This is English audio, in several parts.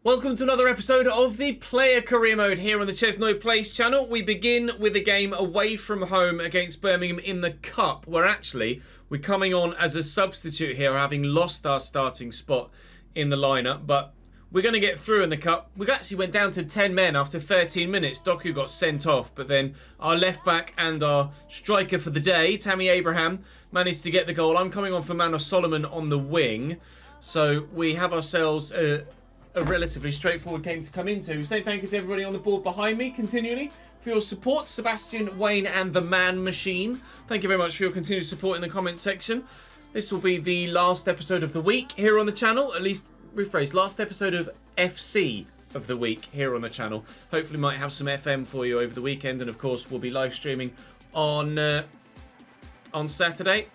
Welcome to another episode of the Player Career Mode here on the ChesnoidPlays channel. We begin with a game away from home against Birmingham in the Cup, where actually we're coming on as a substitute here, having lost our starting spot in the lineup. But we're going to get through in the Cup. We actually went down to 10 men after 13 minutes. Doku got sent off, but then our left back and our striker for the day, Tammy Abraham, managed to get the goal. I'm coming on for Manos Solomon on the wing. So we have ourselves a relatively straightforward game to come into. Say thank you to everybody on the board behind me continually for your support. Sebastian, Wayne and the Man Machine, thank you very much for your continued support in the comment section. This will be the last episode of the week here on the channel, at least rephrase, last episode of FC of the week here on the channel. Hopefully might have some FM for you over the weekend, and of course we'll be live streaming on Saturday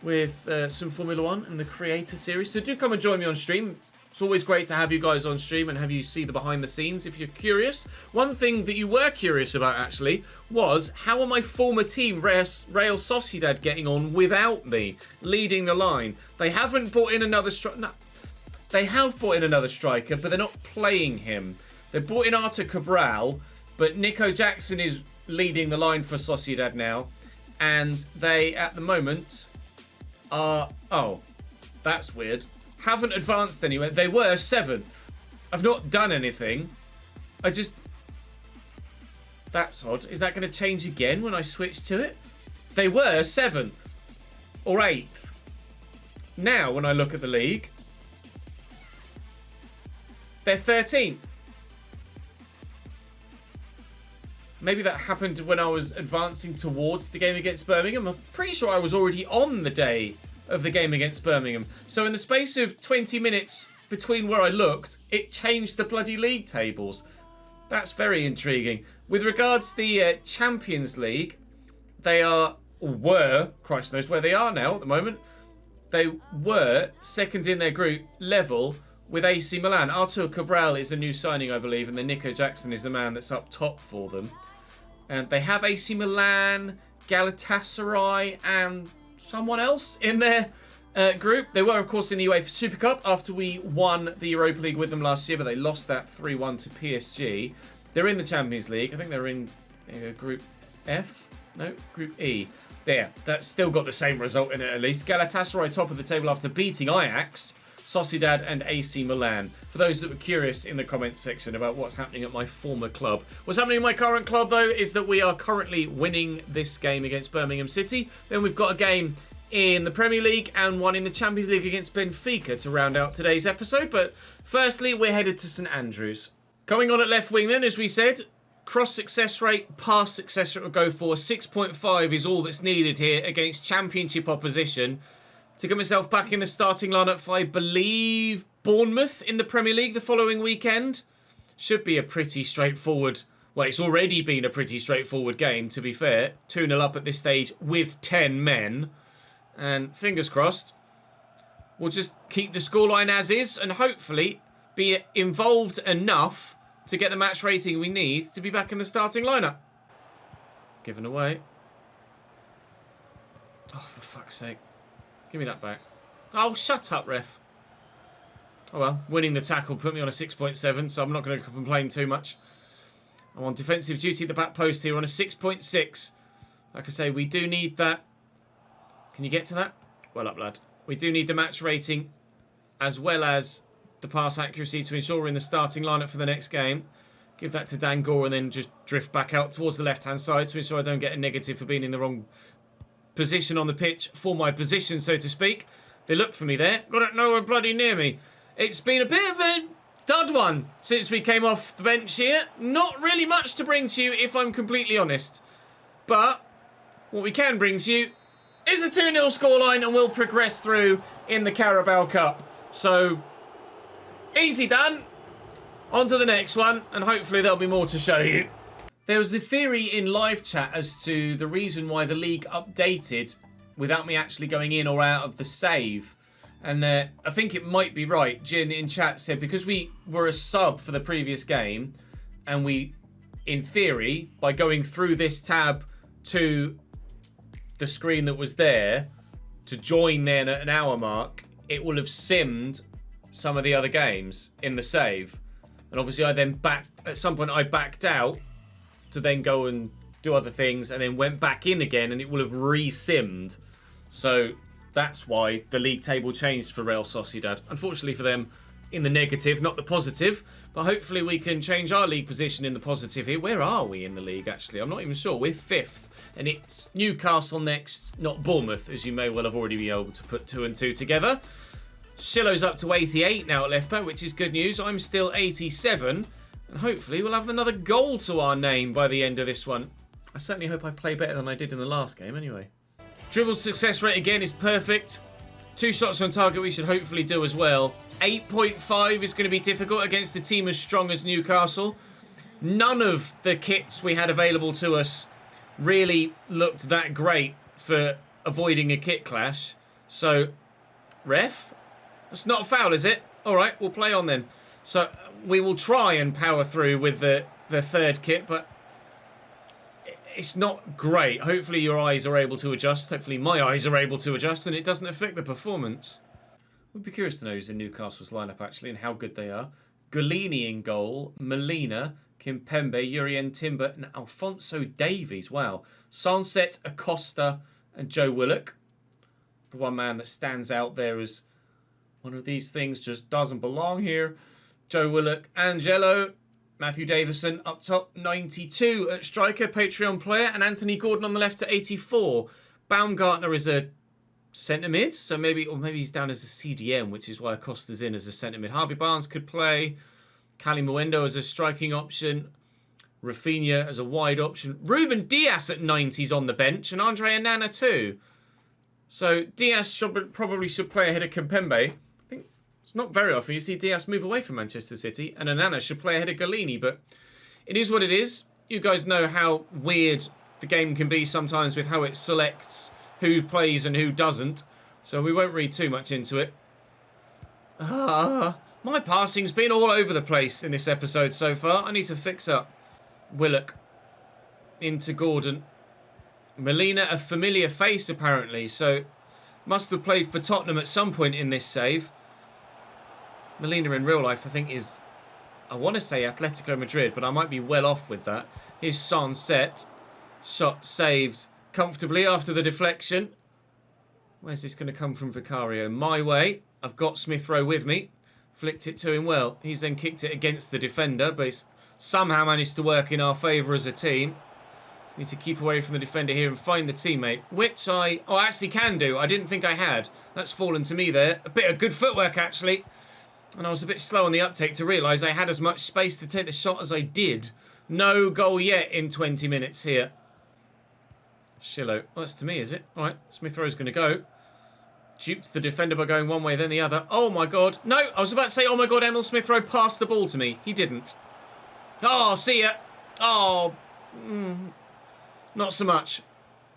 with some Formula 1 and the Creator Series. So do come and join me on stream. It's always great to have you guys on stream and have you see the behind the scenes if you're curious. One thing that you were curious about actually was how are my former team, Real Sociedad, getting on without me leading the line? They haven't brought in another striker. No, they have brought in another striker, but they're not playing him. They brought in Artur Cabral, but Nico Jackson is leading the line for Sociedad now. And they, at the moment, are... Oh, that's weird. Haven't advanced anywhere. They were 7th. I've not done anything. That's odd. Is that going to change again when I switch to it? They were 7th. Or 8th. Now, when I look at the league, they're 13th. Maybe that happened when I was advancing towards the game against Birmingham. I'm pretty sure I was already on the day of the game against Birmingham. So in the space of 20 minutes between where I looked, it changed the bloody league tables. That's very intriguing. With regards to the Champions League, they were, Christ knows where they are now at the moment. They were second in their group, level with AC Milan. Artur Cabral is a new signing, I believe, and then Nico Jackson is the man that's up top for them. And they have AC Milan, Galatasaray, and someone else in their group. They were, of course, in the UEFA Super Cup after we won the Europa League with them last year, but they lost that 3-1 to PSG. They're in the Champions League. I think they're in Group F? No, Group E. There, that's still got the same result in it at least. Galatasaray top of the table after beating Ajax, Sociedad and AC Milan. For those that were curious in the comments section about what's happening at my former club. What's happening in my current club, though, is that we are currently winning this game against Birmingham City. Then we've got a game in the Premier League and one in the Champions League against Benfica to round out today's episode. But firstly, we're headed to St Andrews. Coming on at left wing then, as we said, cross success rate, pass success rate will go for 6.5 is all that's needed here against Championship opposition to get myself back in the starting lineup for, I believe, Bournemouth in the Premier League the following weekend. Should be a pretty straightforward... Well, it's already been a pretty straightforward game, to be fair. 2-0 up at this stage with 10 men. And fingers crossed, we'll just keep the scoreline as is and hopefully be involved enough to get the match rating we need to be back in the starting lineup. Given away. Oh, for fuck's sake. Give me that back. Oh, shut up, ref. Oh well, winning the tackle put me on a 6.7, so I'm not going to complain too much. I'm on defensive duty at the back post here on a 6.6. Like I say, we do need that. Can you get to that? Well up, lad. We do need the match rating as well as the pass accuracy to ensure we're in the starting lineup for the next game. Give that to Dan Gore and then just drift back out towards the left-hand side to ensure I don't get a negative for being in the wrong position on the pitch for my position, so to speak. They look for me there. Got it nowhere bloody near me. It's been a bit of a dud one since we came off the bench here. Not really much to bring to you, if I'm completely honest. But what we can bring to you is a 2-0 scoreline, and we'll progress through in the Carabao Cup. So, easy done. On to the next one, and hopefully there'll be more to show you. There was a theory in live chat as to the reason why the league updated without me actually going in or out of the save. And I think it might be right. Jin in chat said because we were a sub for the previous game, and we, in theory, by going through this tab to the screen that was there to join then at an hour mark, it will have simmed some of the other games in the save. And obviously I then at some point I backed out to then go and do other things, and then went back in again, and it will have re-simmed. So that's why the league table changed for Real Sociedad. Unfortunately for them, in the negative, not the positive. But hopefully we can change our league position in the positive here. Where are we in the league, actually? I'm not even sure. We're 5th. And it's Newcastle next, not Bournemouth, as you may well have already been able to put 2 and 2 together. Shillow's up to 88 now at left back, which is good news. I'm still 87. And hopefully we'll have another goal to our name by the end of this one. I certainly hope I play better than I did in the last game anyway. Dribble success rate again is perfect. 2 shots on target we should hopefully do as well. 8.5 is going to be difficult against a team as strong as Newcastle. None of the kits we had available to us really looked that great for avoiding a kit clash. So, ref? That's not a foul, is it? Alright, we'll play on then. So, we will try and power through with the third kit, but it's not great. Hopefully your eyes are able to adjust. Hopefully my eyes are able to adjust and it doesn't affect the performance. We'd be curious to know who's in Newcastle's lineup actually and how good they are. Golini in goal, Molina, Kimpembe, Urien Timber and Alphonso Davies. Wow. Sunset, Acosta and Joe Willock. The one man that stands out there as one of these things just doesn't belong here. Joe Willock, Angelo, Matthew Davison up top, 92 at striker, Patreon player, and Anthony Gordon on the left at 84. Baumgartner is a centre mid, so maybe he's down as a CDM, which is why Acosta's in as a centre mid. Harvey Barnes could play. Cali Muendo as a striking option. Rafinha as a wide option. Ruben Diaz at 90s on the bench, and Andre Onana too. So Diaz probably should play ahead of Kimpembe. It's not very often you see Diaz move away from Manchester City, and Onana should play ahead of Golini, but it is what it is. You guys know how weird the game can be sometimes with how it selects who plays and who doesn't, so we won't read too much into it. My passing's been all over the place in this episode so far. I need to fix up. Willock into Gordon. Molina, a familiar face apparently, so must have played for Tottenham at some point in this save. Molina in real life, I think, is, I want to say Atletico Madrid, but I might be well off with that. Here's Sunset. Shot saved comfortably after the deflection. Where's this going to come from, Vicario? My way. I've got Smith Rowe with me. Flicked it to him well. He's then kicked it against the defender, but he's somehow managed to work in our favour as a team. Just need to keep away from the defender here and find the teammate, which I actually can do. I didn't think I had. That's fallen to me there. A bit of good footwork, actually. And I was a bit slow on the uptake to realise I had as much space to take the shot as I did. No goal yet in 20 minutes here. Shillow. Oh, that's to me, is it? All right, Smith Rowe's going to go. Duped the defender by going one way, then the other. Oh, my God. No, I was about to say, oh, my God, Emil Smith Rowe passed the ball to me. He didn't. Oh, see ya. Oh, not so much.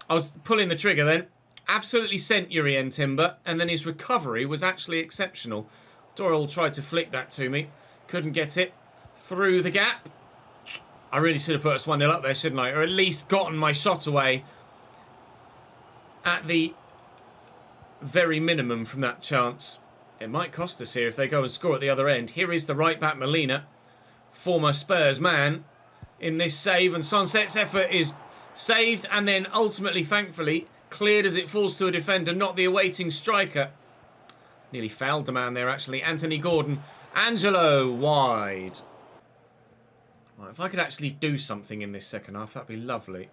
I was pulling the trigger then. Absolutely sent Urien Timber, and then his recovery was actually exceptional. Doyle tried to flick that to me. Couldn't get it. Through the gap. I really should have put us 1-0 up there, shouldn't I? Or at least gotten my shot away at the very minimum from that chance. It might cost us here if they go and score at the other end. Here is the right back, Molina. Former Spurs man in this save. And Sunset's effort is saved and then ultimately, thankfully, cleared as it falls to a defender, not the awaiting striker. Nearly fouled the man there, actually. Anthony Gordon. Angelo, wide. Right, if I could actually do something in this second half, that'd be lovely.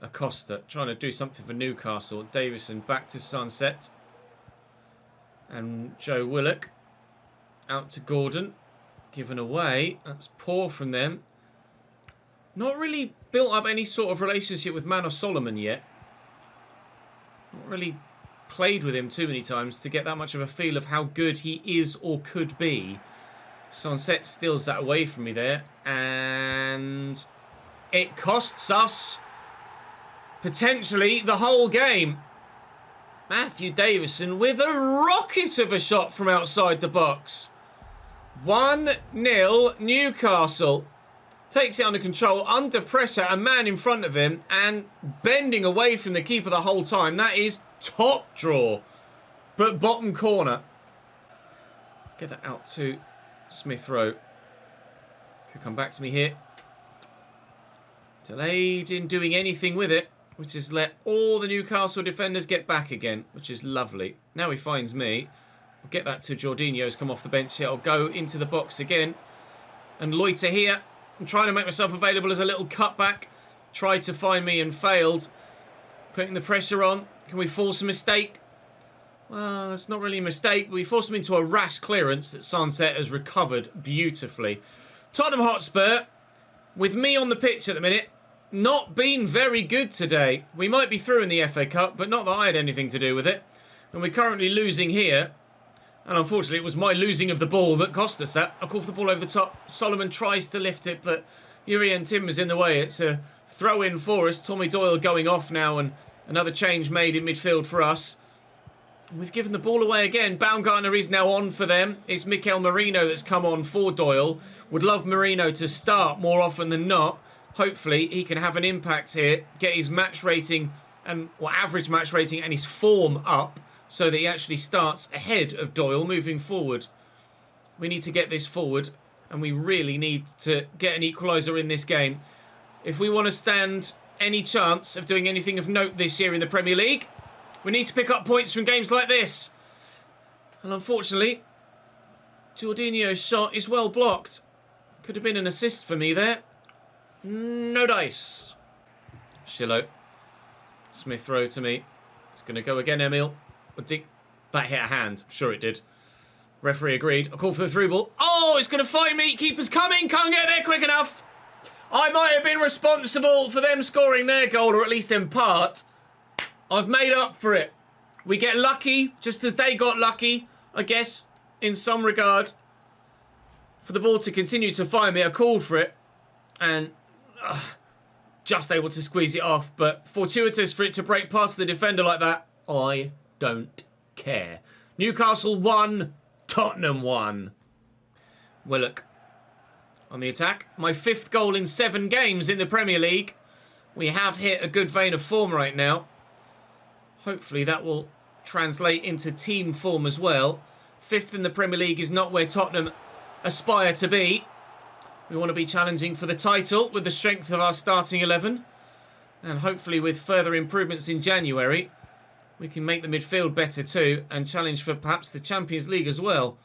Acosta, trying to do something for Newcastle. Davison, back to Sunset. And Joe Willock. Out to Gordon. Given away. That's poor from them. Not really built up any sort of relationship with Manor Solomon yet. Not really played with him too many times to get that much of a feel of how good he is or could be. Sunset steals that away from me there, and it costs us potentially the whole game. Matthew Davison with a rocket of a shot from outside the box. 1-0 Newcastle. Takes it under control, under pressure, a man in front of him, and bending away from the keeper the whole time. That is top draw, but bottom corner. Get that out to Smith Rowe. Could come back to me here. Delayed in doing anything with it, which has let all the Newcastle defenders get back again, which is lovely. Now he finds me. I'll get that to Jorginho's come off the bench here. I'll go into the box again and loiter here. I'm trying to make myself available as a little cutback. Tried to find me and failed. Putting the pressure on. Can we force a mistake? Well, it's not really a mistake. We force him into a rash clearance that Sunset has recovered beautifully. Tottenham Hotspur, with me on the pitch at the minute, not been very good today. We might be through in the FA Cup, but not that I had anything to do with it. And we're currently losing here. And unfortunately, it was my losing of the ball that cost us that. I call for the ball over the top. Solomon tries to lift it, but Urian Timber's in the way. It's a throw-in for us. Tommy Doyle going off now, and another change made in midfield for us. We've given the ball away again. Baumgartner is now on for them. It's Mikel Merino that's come on for Doyle. Would love Merino to start more often than not. Hopefully he can have an impact here. Get his match rating and average match rating and his form up so that he actually starts ahead of Doyle moving forward. We need to get this forward and we really need to get an equaliser in this game. If we want to stand any chance of doing anything of note this year in the Premier League, we need to pick up points from games like this. And unfortunately, Jorginho's shot is well blocked. Could have been an assist for me there. No dice. Shillo. Smith Rowe to me. It's going to go again, Emil. That hit a hand. Sure it did. Referee agreed. I call for the through ball. Oh, it's going to find me. Keeper's coming. Can't get there quick enough. I might have been responsible for them scoring their goal, or at least in part. I've made up for it. We get lucky, just as they got lucky, I guess, in some regard. For the ball to continue to find me, I called for it. And just able to squeeze it off. But fortuitous for it to break past the defender like that. I don't care. Newcastle 1, Tottenham 1. Willock on the attack. My 5th goal in 7 games in the Premier League. We have hit a good vein of form right now. Hopefully that will translate into team form as well. 5th in the Premier League is not where Tottenham aspire to be. We want to be challenging for the title with the strength of our starting 11. And hopefully with further improvements in January, we can make the midfield better too and challenge for perhaps the Champions League as well.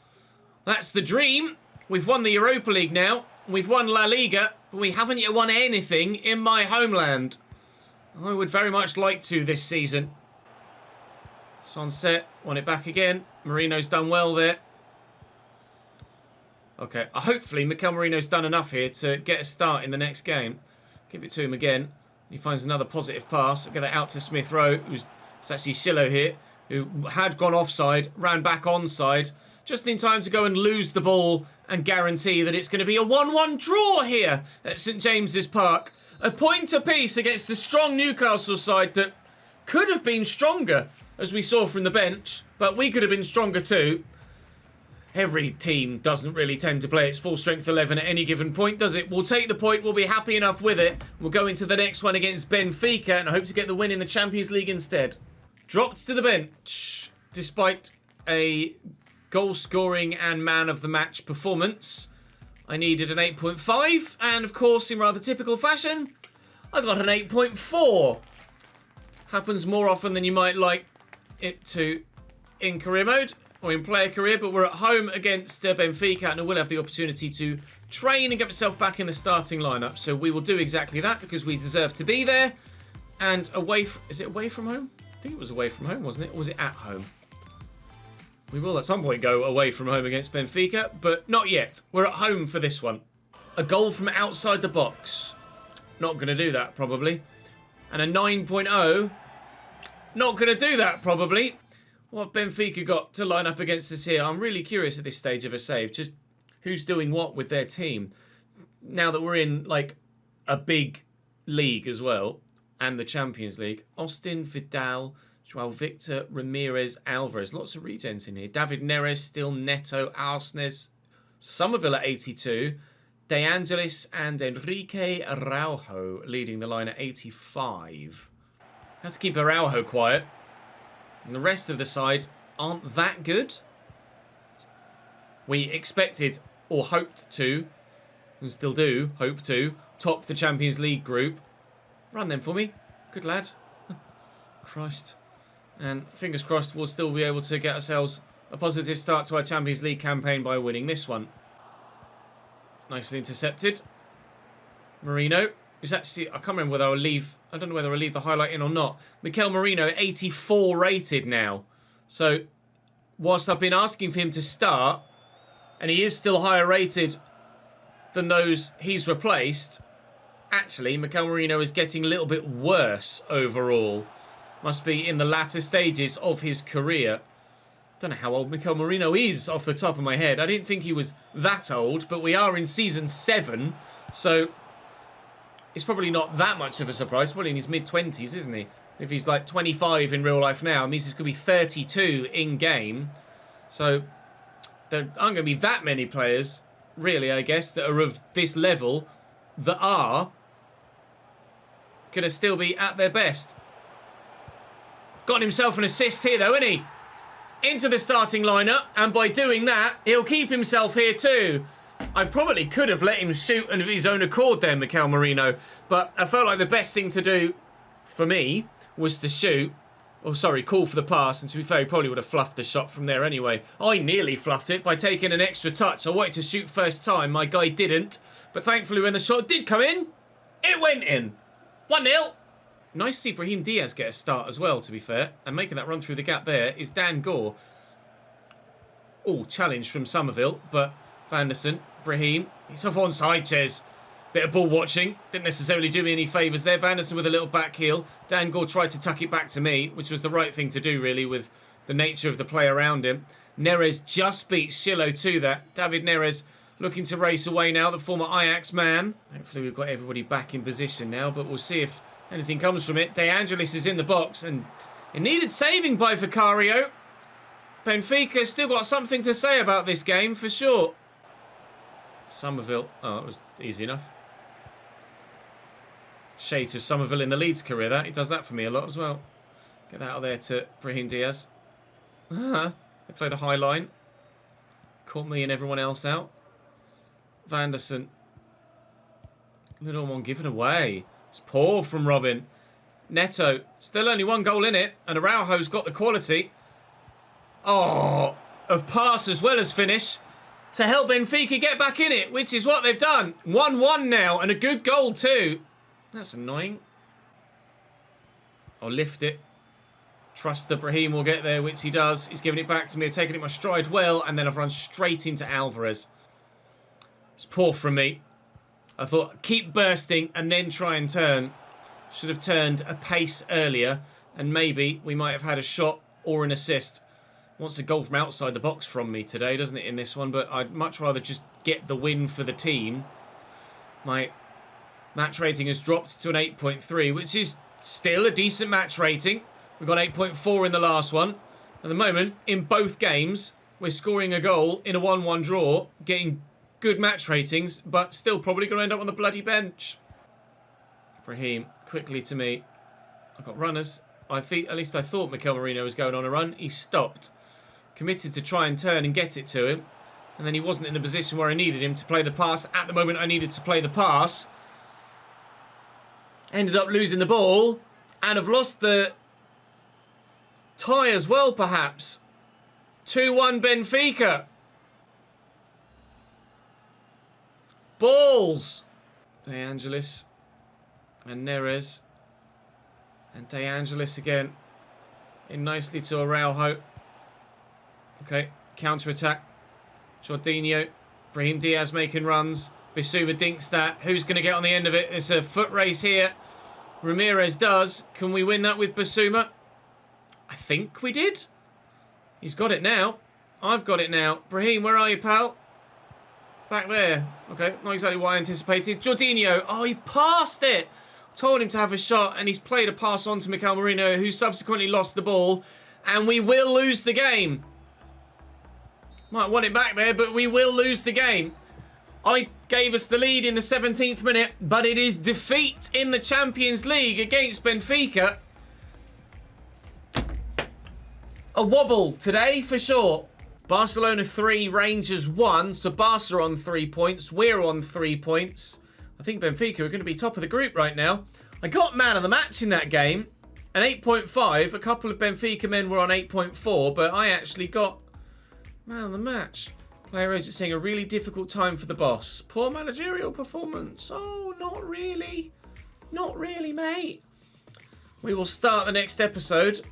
That's the dream. We've won the Europa League now. We've won La Liga, but we haven't yet won anything in my homeland. I would very much like to this season. Sunset, want it back again. Marino's done well there. Okay, hopefully Mikel Merino's done enough here to get a start in the next game. Give it to him again. He finds another positive pass. I'll get it out to Smith Rowe, it's actually Shillo here, who had gone offside, ran back onside, just in time to go and lose the ball and guarantee that it's going to be a 1-1 draw here at St James's Park. A point apiece against the strong Newcastle side that could have been stronger, as we saw from the bench, but we could have been stronger too. Every team doesn't really tend to play its full strength 11 at any given point, does it? We'll take the point, we'll be happy enough with it. We'll go into the next one against Benfica and hope to get the win in the Champions League instead. Dropped to the bench, despite a goal-scoring and man-of-the-match performance. I needed an 8.5, and of course, in rather typical fashion, I got an 8.4. Happens more often than you might like it to in career mode or in player career, but we're at home against Benfica and I will have the opportunity to train and get myself back in the starting lineup. So we will do exactly that because we deserve to be there. And is it away from home? I think it was away from home, wasn't it? Or was it at home? We will at some point go away from home against Benfica, but not yet. We're at home for this one. A goal from outside the box. Not going to do that, probably. And a 9.0. Not going to do that, probably. What Benfica got to line up against us here? I'm really curious at this stage of a save. Just who's doing what with their team. Now that we're in, like, a big league as well. And the Champions League. Austin, Vidal, Joao Victor, Ramirez, Alvarez. Lots of regens in here. David Neres, still Neto, Arsnes, Somerville at 82. De Angelis and Enrique Araujo leading the line at 85. Had to keep Araujo quiet. And the rest of the side aren't that good. We expected or hoped to and still do, hope to, top the Champions League group. Run them for me. Good lad. Christ. And fingers crossed we'll still be able to get ourselves a positive start to our Champions League campaign by winning this one. Nicely intercepted. Marino. Who's actually, I can't remember whether I'll leave, I don't know whether I'll leave the highlight in or not. Mikel Merino, 84 rated now. So, whilst I've been asking for him to start, and he is still higher rated than those he's replaced, actually, Mikel Merino is getting a little bit worse overall. Must be in the latter stages of his career. Don't know how old Mikel Merino is off the top of my head. I didn't think he was that old, but we are in season 7, so it's probably not that much of a surprise. Probably in his mid-20s, isn't he? If he's like 25 in real life now, it means he's going to be 32 in-game. So there aren't going to be that many players, really, I guess, that are of this level that are going to still be at their best. Got himself an assist here, though, isn't he? Into the starting lineup, and by doing that, he'll keep himself here too. I probably could have let him shoot of his own accord there, Mikel Merino, but I felt like the best thing to do for me was to shoot. Oh, sorry, call for the pass, and to be fair, he probably would have fluffed the shot from there anyway. I nearly fluffed it by taking an extra touch. I wanted to shoot first time, my guy didn't, but thankfully when the shot did come in, it went in. 1-0. Nice to see Brahim Diaz get a start as well, to be fair. And making that run through the gap there is Dan Gore. Oh, challenge from Somerville, but Vanderson, Brahim, he's off onside, Ches. Bit of ball watching. Didn't necessarily do me any favours there. Vanderson with a little back heel. Dan Gore tried to tuck it back to me, which was the right thing to do, really, with the nature of the play around him. Neres just beats Schillo to that. David Neres looking to race away now, the former Ajax man. Hopefully we've got everybody back in position now, but we'll see if anything comes from it. De Angelis is in the box, and it needed saving by Vicario. Benfica still got something to say about this game, for sure. Somerville. Oh, it was easy enough. Shades of Somerville in the Leeds career, that. He does that for me a lot as well. Get out of there to Brahim Diaz. They played a high line. Caught me and everyone else out. Vanderson. Little one given away. It's poor from Robin. Neto. Still only one goal in it. And Araujo's got the quality. Oh, of pass as well as finish to help Benfica get back in it, which is what they've done. 1-1 now, and a good goal too. That's annoying. I'll lift it. Trust that Brahim will get there, which he does. He's giving it back to me. I've taken it my stride well, and then I've run straight into Alvarez. It's poor from me. I thought, keep bursting and then try and turn. Should have turned a pace earlier, and maybe we might have had a shot or an assist. Wants a goal from outside the box from me today, doesn't it, in this one? But I'd much rather just get the win for the team. My match rating has dropped to an 8.3, which is still a decent match rating. We've got 8.4 in the last one. At the moment, in both games, we're scoring a goal in a 1-1 draw, getting good match ratings, but still probably going to end up on the bloody bench. Brahim, quickly to me. I've got runners. At least I thought Mikel Merino was going on a run. He stopped. Committed to try and turn and get it to him. And then he wasn't in a position where I needed him to play the pass. At the moment I needed to play the pass. Ended up losing the ball. And have lost the tie as well, perhaps. 2-1 Benfica. Balls. De Angelis. And Neres. And De Angelis again. In nicely to Araujo. Okay, counter-attack. Jorginho. Brahim Diaz making runs. Bissouma dinks that. Who's going to get on the end of it? It's a foot race here. Ramirez does. Can we win that with Bissouma? I think we did. He's got it now. I've got it now. Brahim, where are you, pal? Back there. Okay, not exactly what I anticipated. Jorginho. Oh, he passed it. Told him to have a shot, and he's played a pass on to Mikel Merino, who subsequently lost the ball. And we will lose the game. Might want it back there, but we will lose the game. I gave us the lead in the 17th minute, but it is defeat in the Champions League against Benfica. A wobble today, for sure. Barcelona 3, Rangers 1. So Barca on 3 points. We're on 3 points. I think Benfica are going to be top of the group right now. I got man of the match in that game. An 8.5. A couple of Benfica men were on 8.4. But I actually got man of the match. Player agent saying a really difficult time for the boss. Poor managerial performance. Oh, not really. Not really, mate. We will start the next episode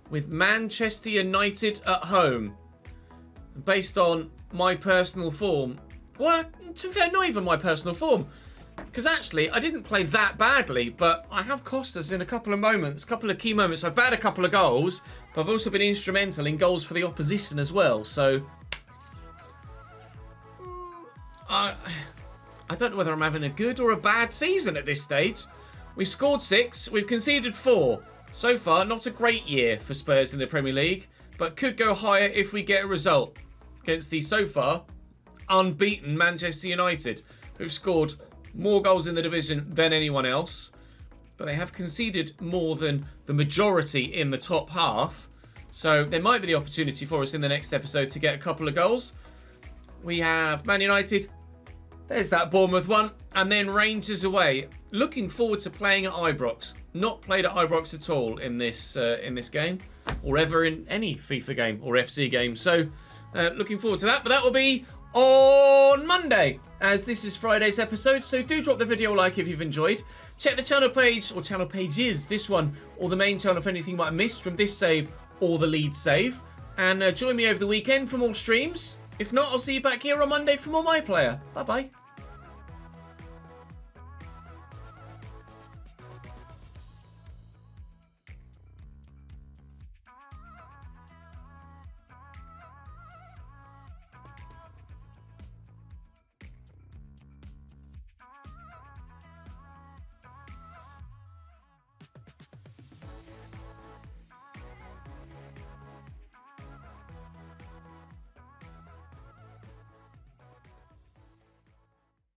with Manchester United at home. Based on my personal form. Well, to be fair, not even my personal form. Because actually, I didn't play that badly, but I have cost us in a couple of moments, a couple of key moments. I've had a couple of goals, but I've also been instrumental in goals for the opposition as well. So, I don't know whether I'm having a good or a bad season at this stage. We've scored 6, we've conceded 4. So far, not a great year for Spurs in the Premier League, but could go higher if we get a result against the, so far, unbeaten Manchester United, who've scored more goals in the division than anyone else, but they have conceded more than the majority in the top half. So there might be the opportunity for us in the next episode to get a couple of goals. We have Man United. There's that Bournemouth one. And then Rangers away. Looking forward to playing at Ibrox. Not played at Ibrox at all in this game. Or ever in any FIFA game or FC game. So looking forward to that. But that will be on Monday, as this is Friday's episode. So do drop the video a like if you've enjoyed. Check the channel page, or channel pages, this one, or the main channel for anything you might have missed from this save or the lead save. And join me over the weekend for more streams. If not, I'll see you back here on Monday for more My Player. Bye-bye.